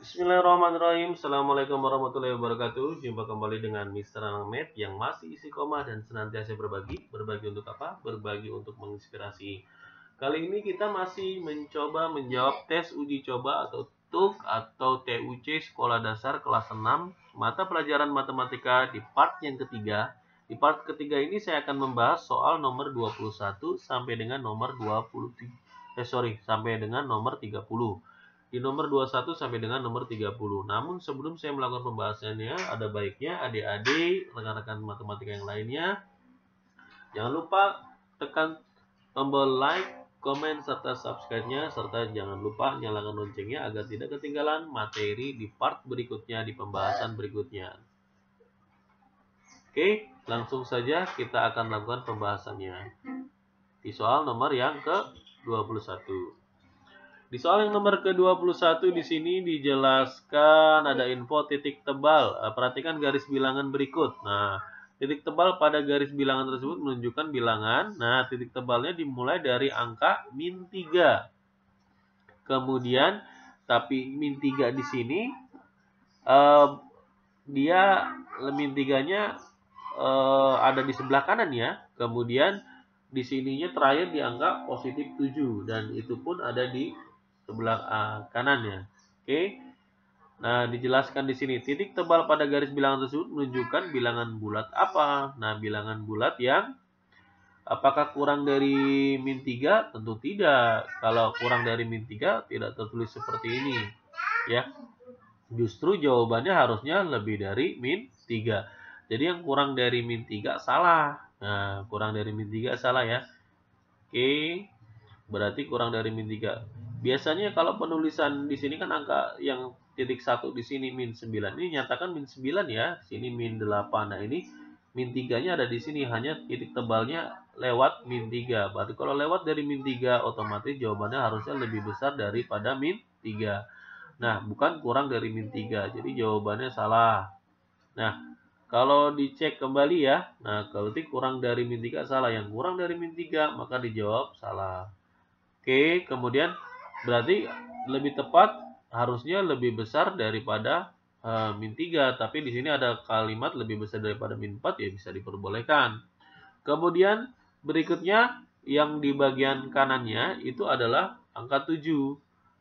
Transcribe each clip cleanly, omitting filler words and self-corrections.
Bismillahirrahmanirrahim. Assalamualaikum warahmatullahi wabarakatuh. Jumpa kembali dengan Mr. Ahmed yang masih isi koma dan senantiasa berbagi. Berbagi untuk apa? Berbagi untuk menginspirasi. Kali ini kita masih mencoba menjawab tes uji coba atau TUK atau TUC Sekolah Dasar kelas 6 mata pelajaran matematika di part yang ketiga. Di part ketiga ini saya akan membahas soal nomor 21 sampai dengan nomor 30. Di nomor 21 sampai dengan nomor 30. Namun sebelum saya melakukan pembahasannya, ada baiknya adik-adik, rekan-rekan matematika yang lainnya, jangan lupa tekan tombol like, komen, serta subscribe-nya, serta jangan lupa nyalakan loncengnya agar tidak ketinggalan materi di part berikutnya, di pembahasan berikutnya. Oke, langsung saja kita akan lakukan pembahasannya. Di soal nomor yang ke-21. Di soal yang nomor ke-21 di sini dijelaskan ada info titik tebal. Perhatikan garis bilangan berikut. Nah, titik tebal pada garis bilangan tersebut menunjukkan bilangan. Nah, titik tebalnya dimulai dari angka min 3. Kemudian, tapi min 3 di sini dia min 3-nya ada di sebelah kanan ya. Kemudian di sininya terakhir di angka positif 7 dan itu pun ada di sebelah kanannya. Oke. Nah, dijelaskan di sini titik tebal pada garis bilangan tersebut menunjukkan bilangan bulat apa? Nah, bilangan bulat yang apakah kurang dari min 3? Tentu tidak. Kalau kurang dari min 3 tidak tertulis seperti ini. Ya. Justru jawabannya harusnya lebih dari min 3. Jadi yang kurang dari min 3 salah. Nah, kurang dari min 3 salah ya. Oke. Berarti kurang dari min 3. Biasanya kalau penulisan di sini kan angka yang titik 1 di sini min 9. Ini nyatakan min 9 ya. Sini min 8. Nah, ini min 3-nya ada di sini. Hanya titik tebalnya lewat min 3. Berarti kalau lewat dari min 3 otomatis jawabannya harusnya lebih besar daripada min 3. Nah, bukan kurang dari min 3. Jadi jawabannya salah. Nah, kalau dicek kembali ya. Nah, kalau kurang dari min 3 salah. Yang kurang dari min 3 maka dijawab salah. Oke, kemudian berarti lebih tepat harusnya lebih besar daripada min 3. Tapi di sini ada kalimat lebih besar daripada min 4 ya bisa diperbolehkan. Kemudian berikutnya yang di bagian kanannya itu adalah angka 7.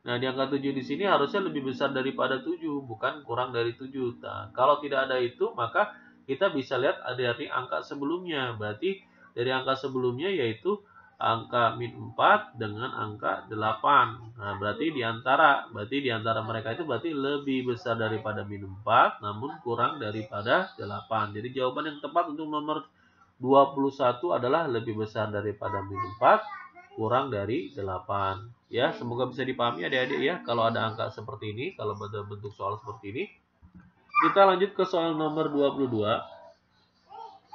Nah, di angka 7 di sini harusnya lebih besar daripada 7, bukan kurang dari 7. Nah, kalau tidak ada itu maka kita bisa lihat dari angka sebelumnya. Berarti dari angka sebelumnya yaitu angka min 4 dengan angka 8. Nah, berarti di antara mereka itu berarti lebih besar daripada min 4 namun kurang daripada 8. Jadi jawaban yang tepat untuk nomor 21 adalah lebih besar daripada min 4 kurang dari 8. Ya, semoga bisa dipahami adik-adik ya kalau ada angka seperti ini, kalau bentuk soal seperti ini. Kita lanjut ke soal nomor 22.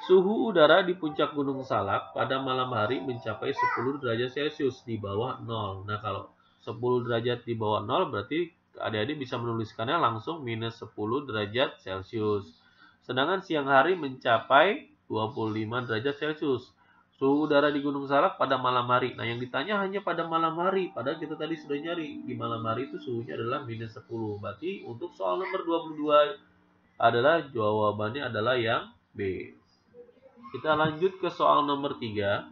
Suhu udara di puncak Gunung Salak pada malam hari mencapai 10 derajat Celcius di bawah 0. Nah, kalau 10 derajat di bawah 0 berarti adik-adik bisa menuliskannya langsung minus 10 derajat Celcius. Sedangkan siang hari mencapai 25 derajat Celcius. Suhu udara di Gunung Salak pada malam hari. Nah, yang ditanya hanya pada malam hari. Padahal kita tadi sudah nyari. Di malam hari itu suhunya adalah minus 10. Berarti untuk soal nomor 22 adalah jawabannya adalah yang B. Kita lanjut ke soal nomor 3.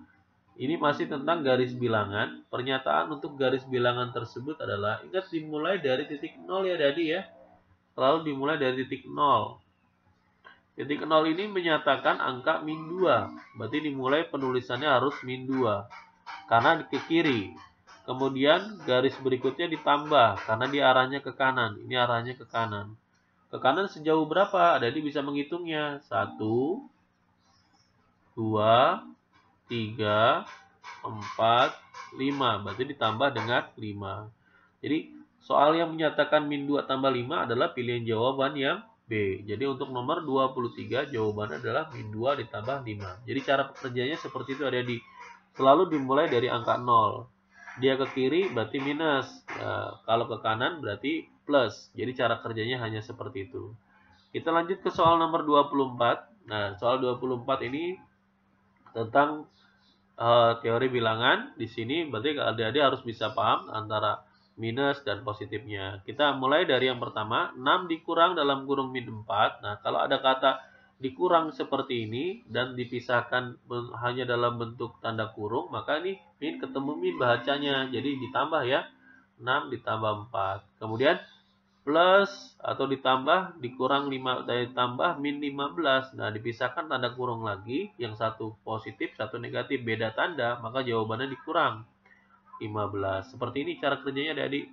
Ini masih tentang garis bilangan. Pernyataan untuk garis bilangan tersebut adalah, ingat dimulai dari titik 0 ya Dadi ya. Selalu dimulai dari titik 0. Titik 0 ini menyatakan angka min 2. Berarti dimulai penulisannya harus min 2. Karena ke kiri. Kemudian garis berikutnya ditambah. Karena dia arahnya ke kanan. Ini arahnya ke kanan. Ke kanan sejauh berapa? Dadi bisa menghitungnya. 1, 2, 3, 4, 5. Berarti ditambah dengan 5. Jadi soal yang menyatakan min 2 tambah 5 adalah pilihan jawaban yang B. Jadi untuk nomor 23 jawabannya adalah min 2 ditambah 5. Jadi cara pekerjaannya seperti itu ada di selalu dimulai dari angka 0. Dia ke kiri berarti minus. Ya, kalau ke kanan berarti plus. Jadi cara kerjanya hanya seperti itu. Kita lanjut ke soal nomor 24. Nah, soal 24 ini tentang teori bilangan. Di sini berarti adik-adik harus bisa paham antara minus dan positifnya. Kita mulai dari yang pertama, 6 dikurang dalam kurung min 4. Nah, kalau ada kata dikurang seperti ini dan dipisahkan hanya dalam bentuk tanda kurung, maka ini min ketemu min bacanya. Jadi ditambah ya, 6 ditambah 4. Kemudian plus atau ditambah dikurang 5 ditambah min 15. Nah, dipisahkan tanda kurung lagi, yang satu positif, satu negatif, beda tanda, maka jawabannya dikurang 15. Seperti ini cara kerjanya adik-adik.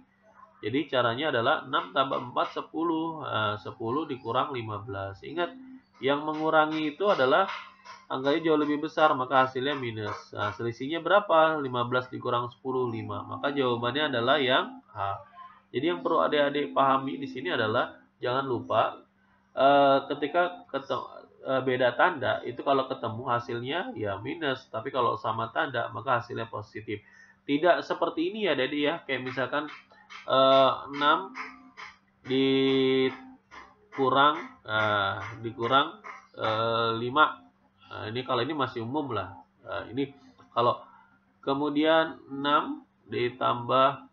Jadi caranya adalah 6 tambah 4 10. Nah, 10 dikurang 15. Ingat, yang mengurangi itu adalah angkanya jauh lebih besar, maka hasilnya minus. Nah, selisihnya berapa? 15 dikurang 10, 5. Maka jawabannya adalah yang H. Jadi yang perlu adik-adik pahami di sini adalah jangan lupa ketika beda tanda itu kalau ketemu hasilnya ya minus, tapi kalau sama tanda maka hasilnya positif. Tidak seperti ini ya adik-adik ya, kayak misalkan 6 dikurang 5. Nah, ini kalau ini masih umum lah. Ini kalau kemudian 6 ditambah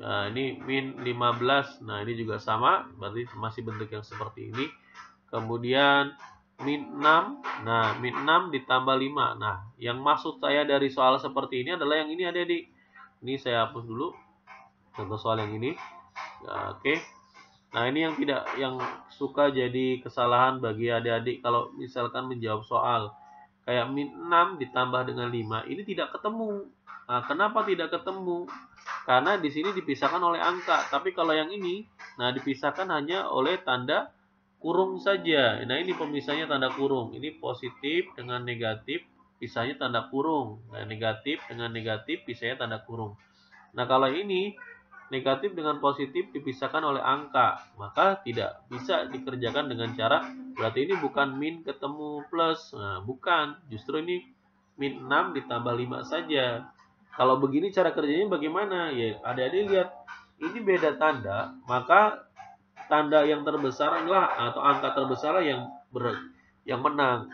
ini min 15. Nah, ini juga sama, berarti masih bentuk yang seperti ini. Kemudian min 6. Nah, min 6 ditambah 5. Nah, yang maksud saya dari soal seperti ini adalah yang ini adik-adik. Ini saya hapus dulu. Contoh soal yang ini. Ya, oke. Nah, ini yang suka jadi kesalahan bagi adik-adik kalau misalkan menjawab soal. Kayak min 6 ditambah dengan 5. Ini tidak ketemu. Nah, kenapa tidak ketemu? Karena di sini dipisahkan oleh angka. Tapi kalau yang ini, nah dipisahkan hanya oleh tanda kurung saja. Nah, ini pemisahnya tanda kurung. Ini positif dengan negatif, pisahnya tanda kurung. Nah, negatif dengan negatif, pisahnya tanda kurung. Nah, kalau ini negatif dengan positif dipisahkan oleh angka, maka tidak bisa dikerjakan dengan cara berarti ini bukan min ketemu plus. Nah, bukan, justru ini min 6 ditambah 5 saja. Kalau begini cara kerjanya bagaimana? Ya, adik-adik lihat, ini beda tanda, maka tanda yang terbesar adalah atau angka terbesar yang menang.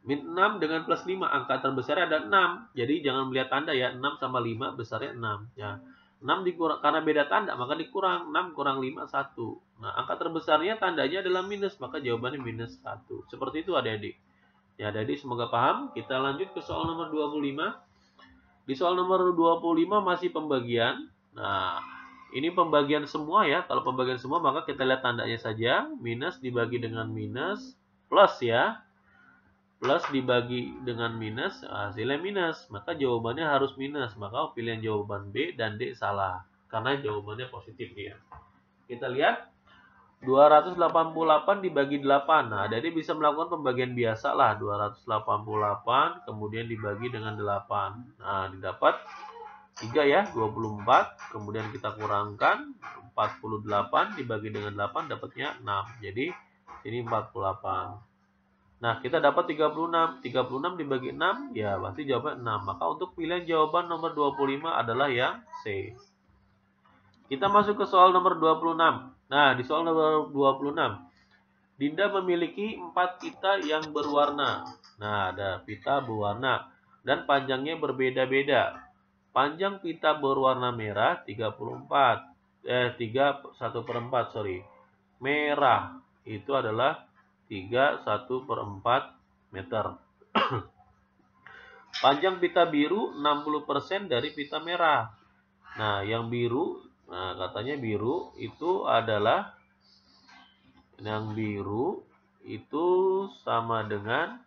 Min 6 dengan plus 5, angka terbesar ada 6. Jadi jangan melihat tanda ya, 6 sama 5 besarnya 6 ya. 6 dikurang, karena beda tanda maka dikurang. 6 kurang 5 1. Nah, angka terbesarnya tandanya adalah minus, maka jawabannya minus 1. Seperti itu adik-adik. Ya, adik-adik semoga paham. Kita lanjut ke soal nomor 25. Di soal nomor 25 masih pembagian. Nah, ini pembagian semua ya. Kalau pembagian semua maka kita lihat tandanya saja. Minus dibagi dengan minus, plus ya. Plus dibagi dengan minus, hasilnya minus. Maka jawabannya harus minus. Maka pilihan jawaban B dan D salah. Karena jawabannya positif ya. Kita lihat 288 dibagi 8. Nah, jadi bisa melakukan pembagian biasa lah. 288 kemudian dibagi dengan 8. Nah, didapat 3 ya, 24. Kemudian kita kurangkan 48 dibagi dengan 8 dapatnya 6. Jadi ini 48. Nah, kita dapat 36. 36 dibagi 6 ya berarti jawabannya 6. Maka untuk pilihan jawaban nomor 25 adalah yang C. Kita masuk ke soal nomor 26. Nah, di soal nomor 26, Dinda memiliki 4 pita yang berwarna. Nah, ada pita berwarna dan panjangnya berbeda-beda. Panjang pita berwarna merah 3/1/4, sorry. Merah itu adalah 3/1/4 meter. Panjang pita biru 60% dari pita merah. Nah, yang biru, nah katanya biru itu adalah yang biru itu sama dengan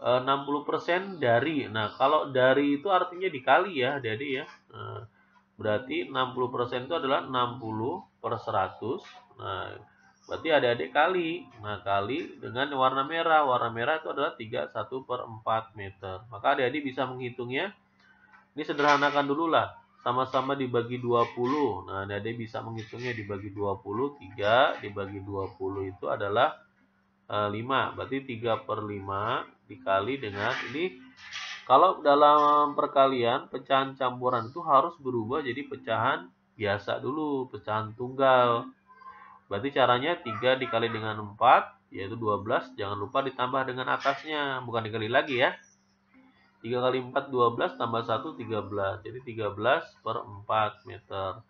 60% dari. Nah, kalau dari itu artinya dikali ya, jadi ya. Nah, berarti 60% itu adalah 60/100. Nah, berarti adik-adik kali. Nah, kali dengan warna merah. Warna merah itu adalah 3/1/4 meter. Maka adik-adik bisa menghitungnya. Ini sederhanakan dulu lah. Sama-sama dibagi 20. Nah, adik-adik bisa menghitungnya dibagi 20. 3 dibagi 20 itu adalah 5. Berarti 3/5 dikali dengan ini. Kalau dalam perkalian, pecahan campuran itu harus berubah jadi pecahan biasa dulu, pecahan tunggal. Berarti caranya 3 dikali dengan 4, yaitu 12. Jangan lupa ditambah dengan atasnya, bukan dikali lagi ya. 3 kali 4 12 tambah 1 13. Jadi 13/4 meter.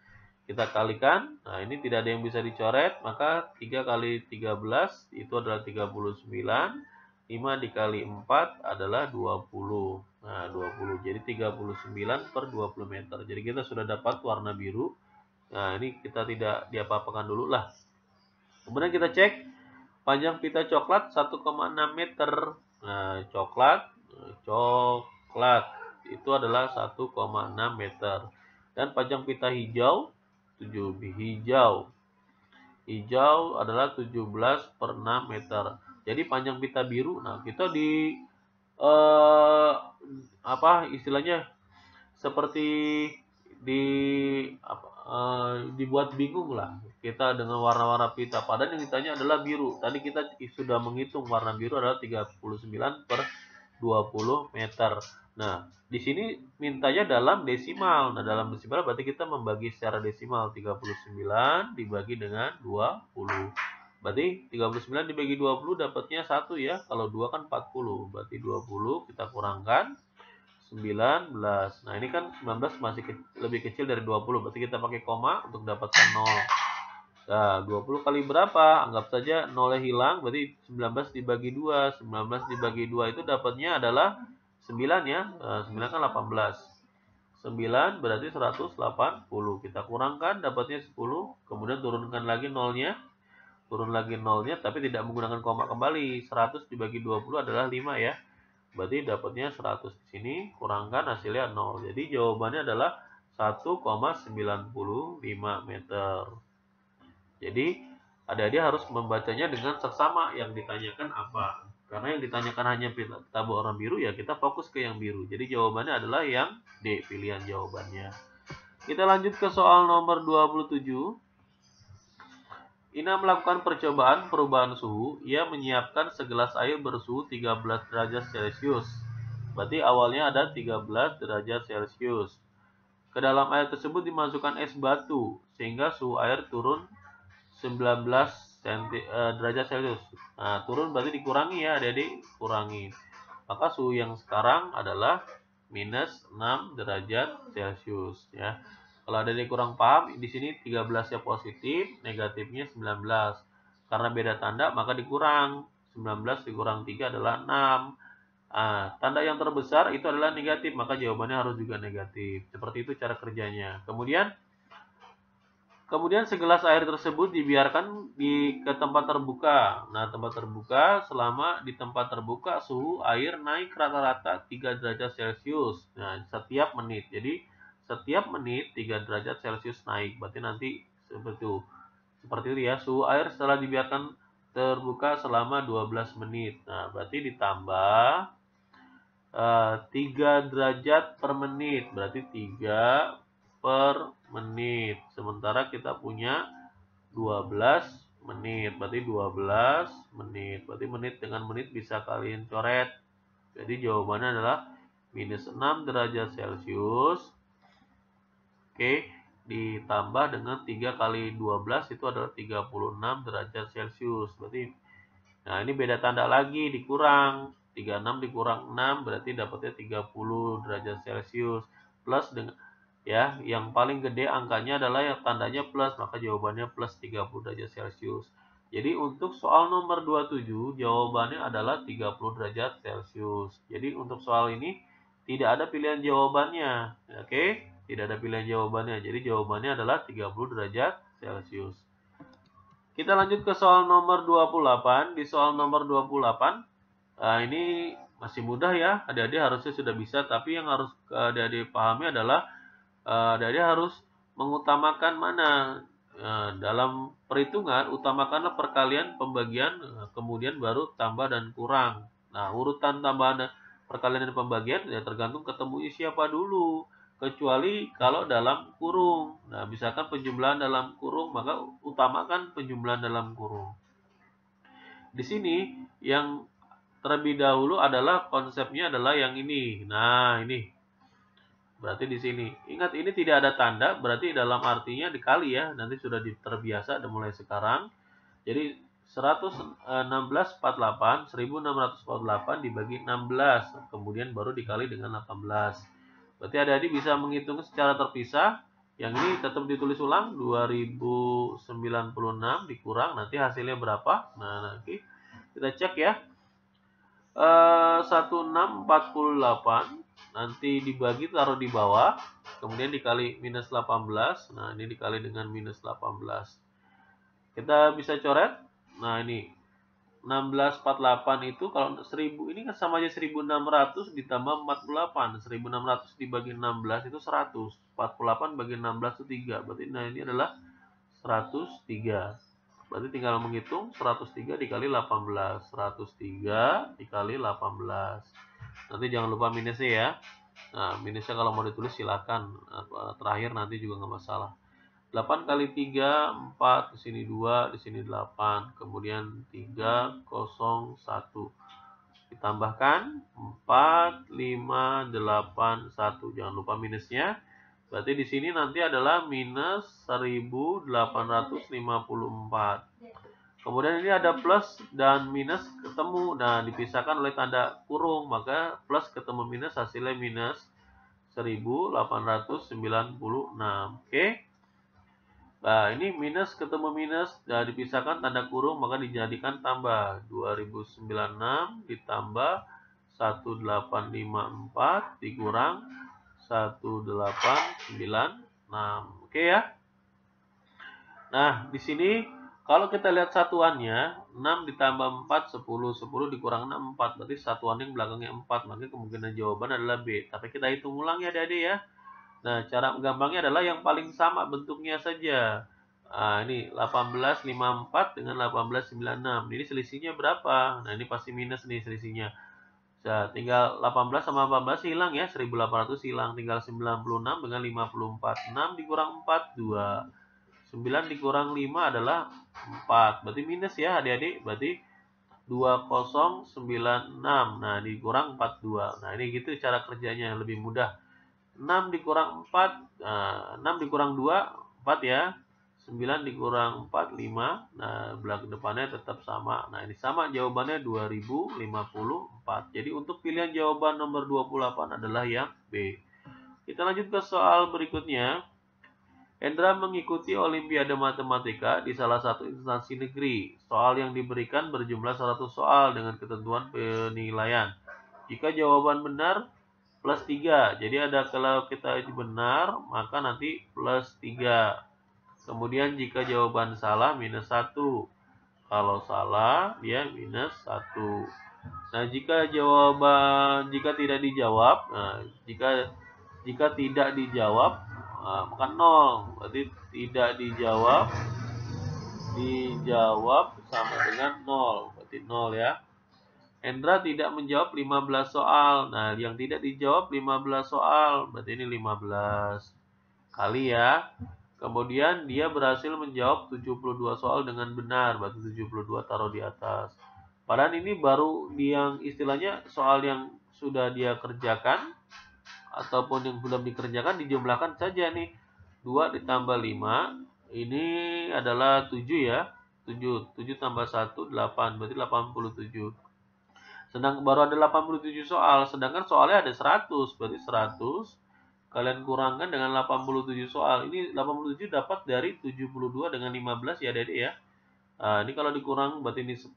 Kita kalikan. Nah, ini tidak ada yang bisa dicoret, maka 3 kali 13 itu adalah 39. 5 dikali 4 adalah 20. Nah, 20. Jadi 39/20 meter. Jadi kita sudah dapat warna biru. Nah, ini kita tidak diapa-apakan dulu lah. Kemudian kita cek panjang pita coklat 1,6 meter. Nah, coklat itu adalah 1,6 meter. Dan panjang pita hijau hijau adalah 17/6 meter. Jadi panjang pita biru. Nah, kita istilahnya seperti dibuat bingung lah kita dengan warna-warna pita, padahal yang ditanya adalah biru. Tadi kita sudah menghitung warna biru adalah 39/20 meter. Nah, di sini mintanya dalam desimal. Nah, dalam desimal berarti kita membagi secara desimal. 39 dibagi dengan 20. Berarti 39 dibagi 20 dapatnya 1 ya. Kalau 2 kan 40. Berarti 20 kita kurangkan 19. Nah, ini kan 19 masih lebih kecil dari 20. Berarti kita pakai koma untuk dapatkan 0. Nah, 20 kali berapa? Anggap saja 0-nya hilang, berarti 19 dibagi 2. 19 dibagi 2 itu dapatnya adalah 9 ya. 9 kan 18. 9 berarti 180. Kita kurangkan dapatnya 10. Kemudian turunkan lagi 0-nya. Turun lagi 0-nya tapi tidak menggunakan koma kembali. 100 dibagi 20 adalah 5 ya. Berarti dapatnya 100 di sini, kurangkan hasilnya 0. Jadi jawabannya adalah 1,95 meter. Jadi adik-adik harus membacanya dengan seksama yang ditanyakan apa. Karena yang ditanyakan hanya pita warna biru, ya kita fokus ke yang biru. Jadi jawabannya adalah yang D, pilihan jawabannya. Kita lanjut ke soal nomor 27. Ina melakukan percobaan perubahan suhu. Ia menyiapkan segelas air bersuhu 13 derajat Celcius. Berarti awalnya ada 13 derajat Celcius. Ke dalam air tersebut dimasukkan es batu, sehingga suhu air turun 19 derajat Celcius. Nah, turun berarti dikurangi ya, adik-adik, kurangi. Maka suhu yang sekarang adalah minus 6 derajat Celcius ya. Kalau adik-adik kurang paham, di sini 13-nya positif, negatifnya 19. Karena beda tanda, maka dikurang. 19 dikurang 3 adalah 6. Nah, tanda yang terbesar itu adalah negatif, maka jawabannya harus juga negatif. Seperti itu cara kerjanya. Kemudian segelas air tersebut dibiarkan ke tempat terbuka. Nah, tempat terbuka, selama di tempat terbuka suhu air naik rata-rata 3 derajat Celcius. Nah, setiap menit. Jadi setiap menit 3 derajat Celcius naik. Berarti nanti seperti itu ya. Suhu air setelah dibiarkan terbuka selama 12 menit. Nah, berarti ditambah 3 derajat per menit. Berarti 3 per menit. Sementara kita punya 12 menit. Berarti 12 menit. Berarti menit dengan menit bisa kalian coret. Jadi jawabannya adalah minus 6 derajat Celcius. Oke, ditambah dengan 3 kali 12 itu adalah 36 derajat Celcius. Berarti, nah ini beda tanda lagi, dikurang. 36 dikurang 6 berarti dapatnya 30 derajat Celcius. Plus dengan ya, yang paling gede angkanya adalah yang tandanya plus, maka jawabannya plus 30 derajat Celcius. Jadi untuk soal nomor 27, jawabannya adalah 30 derajat Celcius. Jadi untuk soal ini tidak ada pilihan jawabannya. Oke, tidak ada pilihan jawabannya. Jadi jawabannya adalah 30 derajat Celcius. Kita lanjut ke soal nomor 28. Di soal nomor 28, ini masih mudah ya. Adik-adik harusnya sudah bisa, tapi yang harus adik-adik pahami adalah adik harus mengutamakan mana. Dalam perhitungan, utamakanlah perkalian, pembagian, kemudian baru tambah dan kurang. Nah, urutan tambahan, perkalian dan pembagian ya tergantung ketemunya siapa dulu. Kecuali kalau dalam kurung. Nah, misalkan penjumlahan dalam kurung, maka utamakan penjumlahan dalam kurung. Di sini yang terlebih dahulu adalah konsepnya adalah yang ini. Nah, ini. Berarti di sini. Ingat ini tidak ada tanda, berarti dalam artinya dikali ya. Nanti sudah terbiasa dan mulai sekarang. Jadi 1648 dibagi 16, kemudian baru dikali dengan 18. Berarti adik-adik bisa menghitung secara terpisah. Yang ini tetap ditulis ulang, 2096 dikurang, nanti hasilnya berapa? Nah, nanti kita cek ya. 1648 nanti dibagi, taruh di bawah, kemudian dikali minus 18. Nah, ini dikali dengan minus 18. Kita bisa coret. Nah, ini 1648 itu kalau 1000 ini kan sama aja 1600 ditambah 48. 1600 dibagi 16 itu 100. 48 bagi 16 itu 3. Berarti nah ini adalah 103. Berarti tinggal menghitung 103 dikali 18. 103 dikali 18. Nanti jangan lupa minusnya ya. Nah, minusnya kalau mau ditulis silakan. Terakhir nanti juga nggak masalah. 8 kali 3, 4, di sini 2, di sini 8, kemudian 3, 0, 1. Ditambahkan 4, 5, 8, 1. Jangan lupa minusnya. Berarti di sini nanti adalah minus 1854. Kemudian ini ada plus dan minus ketemu. Nah, dipisahkan oleh tanda kurung, maka plus ketemu minus hasilnya minus 1896. Oke. Nah, ini minus ketemu minus, dan dipisahkan tanda kurung, maka dijadikan tambah. 2096 ditambah 1854 dikurang 1896. Oke ya. Nah, di sini kalau kita lihat satuannya, 6 ditambah 4, 10. 10 dikurang 6, 4. Berarti satuannya yang belakangnya 4. Maka kemungkinan jawaban adalah B. Tapi kita hitung ulang ya adik-adik ya. Nah, cara gampangnya adalah yang paling sama bentuknya saja. Nah, ini 1854 dengan 1896. Ini selisihnya berapa? Nah, ini pasti minus nih selisihnya. Nah, tinggal 18 sama 18 hilang ya, 1800 hilang. Tinggal 96 dengan 54. 6 dikurang 4, 2. 9 dikurang 5 adalah 4. Berarti minus ya adik-adik. Berarti 2096. Nah, dikurang 42. Nah, ini gitu cara kerjanya, lebih mudah. 6 dikurang 4, 6 dikurang 2, 4 ya. 9 dikurang 4, 5. Nah, belakang depannya tetap sama. Nah, ini sama jawabannya 2054. Jadi untuk pilihan jawaban nomor 28 adalah yang B. Kita lanjut ke soal berikutnya. Hendra mengikuti Olimpiade Matematika di salah satu instansi negeri. Soal yang diberikan berjumlah 100 soal dengan ketentuan penilaian. Jika jawaban benar, plus 3. Jadi ada kalau kita benar, maka nanti plus 3. Kemudian jika jawaban salah, minus 1. Kalau salah, dia minus 1. Nah, jika tidak dijawab, nah, jika tidak dijawab, maka 0. Berarti tidak dijawab sama dengan 0. Berarti 0 ya. Hendra tidak menjawab 15 soal. Nah, yang tidak dijawab 15 soal. Berarti ini 15 kali ya. Kemudian dia berhasil menjawab 72 soal dengan benar. Berarti 72 taruh di atas. Padahal ini baru yang istilahnya soal yang sudah dia kerjakan ataupun yang belum dikerjakan dijumlahkan saja nih. 2 ditambah 5. Ini adalah 7 ya. 7 tambah 1, 8. Berarti 87. Sedang baru ada 87 soal, sedangkan soalnya ada 100, berarti 100 kalian kurangkan dengan 87 soal. Ini 87 dapat dari 72 dengan 15 ya adik-adik ya. Nah, ini kalau dikurang berarti ini 10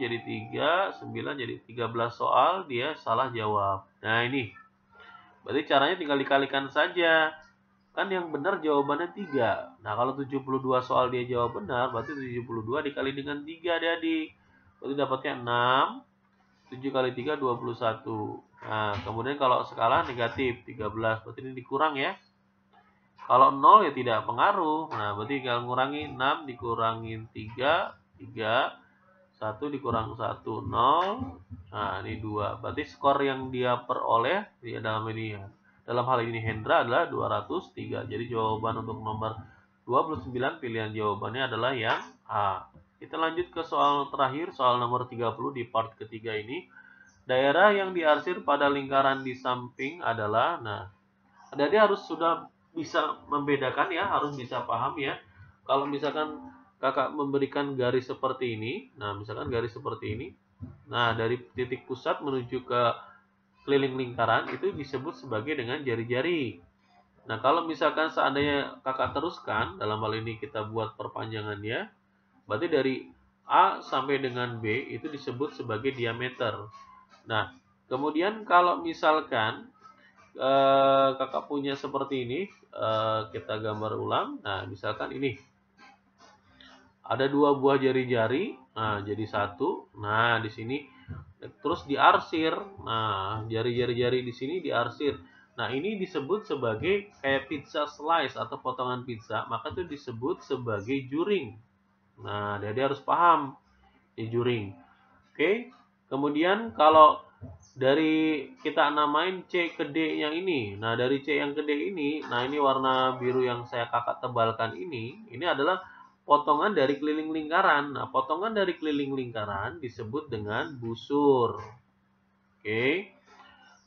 jadi 3, 9 jadi 13 soal dia salah jawab. Nah, ini. Berarti caranya tinggal dikalikan saja. Kan yang benar jawabannya 3. Nah, kalau 72 soal dia jawab benar, berarti 72 dikali dengan 3 adik-adik. Berarti dapatnya 6. 7 kali 3, 21. Nah, kemudian kalau skala negatif, 13. Berarti ini dikurang ya. Kalau 0 ya tidak pengaruh. Nah, berarti kalau ngurangi 6 dikurangin 3, 3. 1 dikurang 1, 0. Nah, ini 2. Berarti skor yang dia peroleh dalam hal ini Hendra adalah 203. Jadi jawaban untuk nomor 29 pilihan jawabannya adalah yang A. Kita lanjut ke soal terakhir, soal nomor 30 di part ketiga ini. Daerah yang diarsir pada lingkaran di samping adalah, nah, jadi harus sudah bisa membedakan ya, harus bisa paham ya. Kalau misalkan kakak memberikan garis seperti ini, nah misalkan garis seperti ini, nah dari titik pusat menuju ke keliling lingkaran itu disebut sebagai dengan jari-jari. Nah kalau misalkan seandainya kakak teruskan, dalam hal ini kita buat perpanjangannya, berarti dari A sampai dengan B itu disebut sebagai diameter. Nah, kemudian kalau misalkan kakak punya seperti ini, kita gambar ulang. Nah, misalkan ini ada 2 buah jari-jari, nah jadi 1. Nah, di sini terus diarsir. Nah, jari-jari di sini diarsir. Nah, ini disebut sebagai kayak pizza slice atau potongan pizza, maka itu disebut sebagai juring. Nah, jadi harus paham di juring. Oke. Kemudian kalau dari kita namain C ke D yang ini. Nah, dari C yang ke D ini, nah ini warna biru yang saya kakak tebalkan ini adalah potongan dari keliling lingkaran. Nah, potongan dari keliling lingkaran disebut dengan busur. Oke.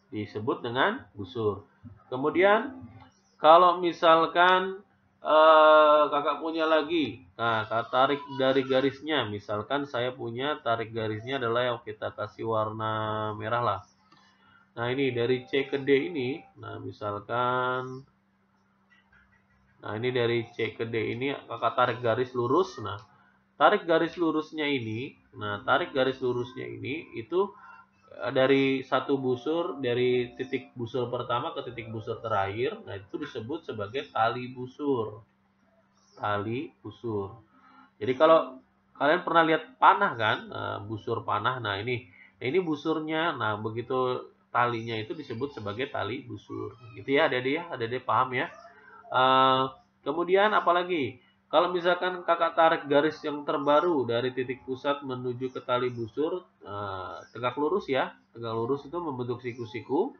Disebut dengan busur. Kemudian kalau misalkan kakak punya lagi, nah tarik dari garisnya, misalkan saya punya tarik garisnya adalah yang kita kasih warna merah lah. Nah ini dari C ke D ini, nah misalkan, nah ini dari C ke D ini kakak tarik garis lurus. Nah tarik garis lurusnya ini, itu dari satu busur, dari titik busur pertama ke titik busur terakhir, nah itu disebut sebagai tali busur. Tali busur. Jadi kalau kalian pernah lihat panah kan, busur panah, nah ini busurnya, nah begitu talinya itu disebut sebagai tali busur. Gitu ya, adik-adik paham ya. Kemudian apalagi? Kalau misalkan kakak tarik garis yang terbaru dari titik pusat menuju ke tali busur, tegak lurus ya. Tegak lurus itu membentuk siku-siku.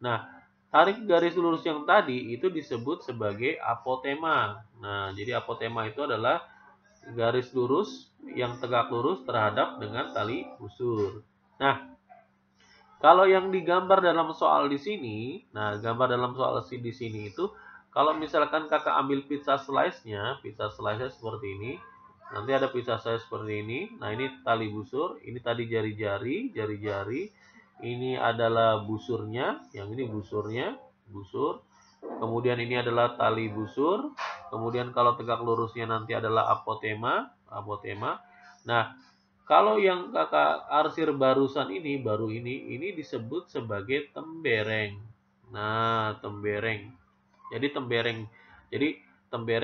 Nah, tarik garis lurus yang tadi itu disebut sebagai apotema. Nah, jadi apotema itu adalah garis lurus yang tegak lurus terhadap dengan tali busur. Nah, kalau yang digambar dalam soal di sini, nah gambar dalam soal di sini itu, kalau misalkan kakak ambil pizza slice-nya seperti ini. Nanti ada pizza slice seperti ini. Nah, ini tali busur, ini tadi jari-jari. Ini adalah busurnya, yang ini busurnya, busur. Kemudian ini adalah tali busur. Kemudian kalau tegak lurusnya nanti adalah apotema. Nah, kalau yang kakak arsir barusan ini, ini disebut sebagai tembereng. Nah, tembereng. Jadi tembereng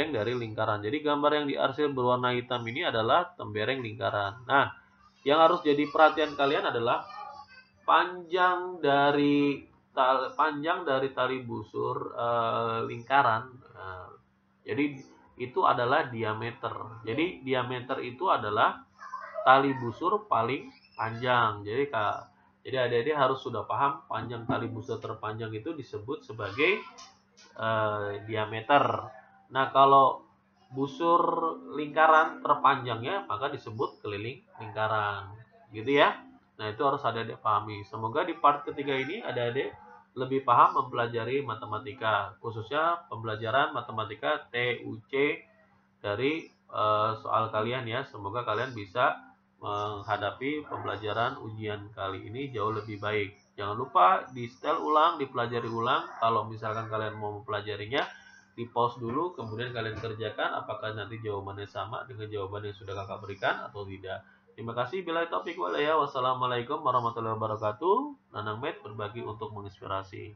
dari lingkaran. Jadi gambar yang diarsir berwarna hitam ini adalah tembereng lingkaran. Nah, yang harus jadi perhatian kalian adalah panjang dari tali busur lingkaran. Jadi itu adalah diameter. Jadi diameter itu adalah tali busur paling panjang. Jadi adik-adik harus sudah paham panjang tali busur terpanjang itu disebut sebagai diameter. Nah, kalau busur lingkaran terpanjangnya maka disebut keliling lingkaran. Gitu ya. Nah, itu harus adik-adik pahami. Semoga di part ketiga ini adik-adik lebih paham mempelajari matematika, khususnya pembelajaran matematika TUC dari soal kalian ya. Semoga kalian bisa menghadapi pembelajaran ujian kali ini jauh lebih baik. Jangan lupa di setel ulang, dipelajari ulang. Kalau misalkan kalian mau mempelajarinya, di pause dulu, kemudian kalian kerjakan apakah nanti jawabannya sama dengan jawaban yang sudah kakak berikan atau tidak. Terima kasih. Bila taufiq walhidayah. Wassalamualaikum warahmatullahi wabarakatuh. Nanang Med berbagi untuk menginspirasi.